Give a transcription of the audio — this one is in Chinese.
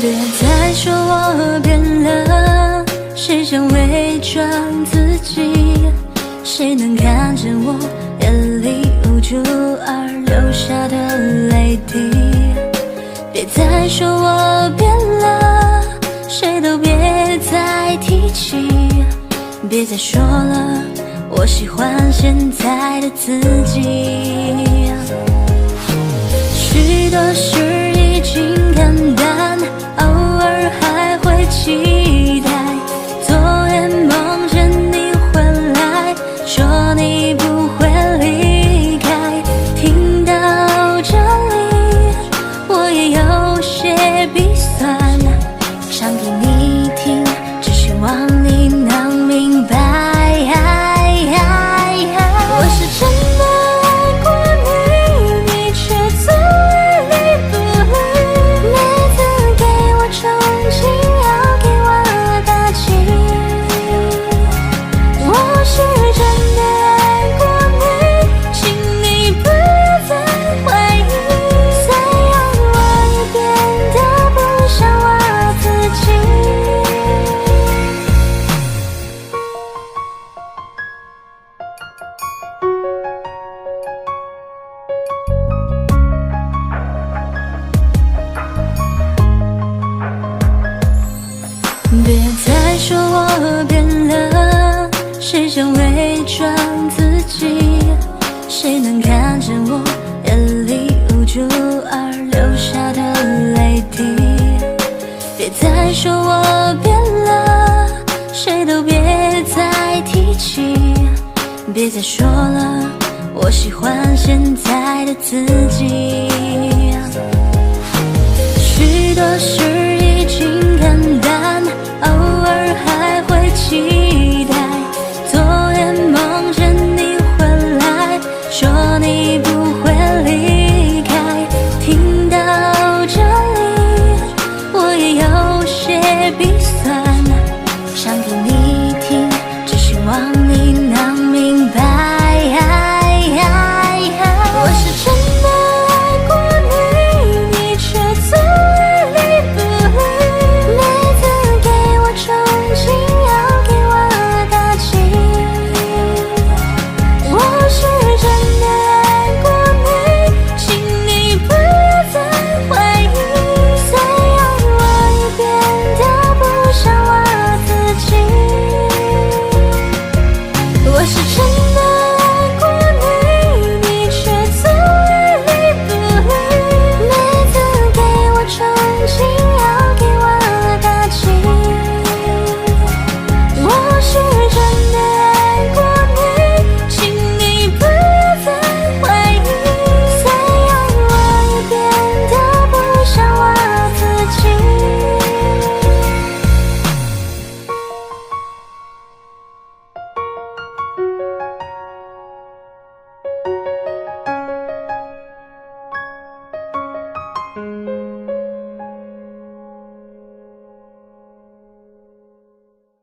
别再说我变了，谁想伪装自己？谁能看见我眼里无助而流下的泪滴？别再说我变了，谁都别再提起。别再说了，我喜欢现在的自己。许多事已经看淡，偶尔还会期待。昨夜梦见你回来，说你不会离开。听到这里，我也有些鼻酸，唱给你听，只希望你能明白。我是真的爱过你，你却从来理不理。每次给我憧憬，要给我打气。我是真的爱过你，请你不要再怀疑。虽然我也变得不像我自己。别再说我变了，谁想伪装自己？谁能看见我眼里无助而流下的泪滴？别再说我变了，谁都别再提起。别再说了，我喜欢现在的自己。许多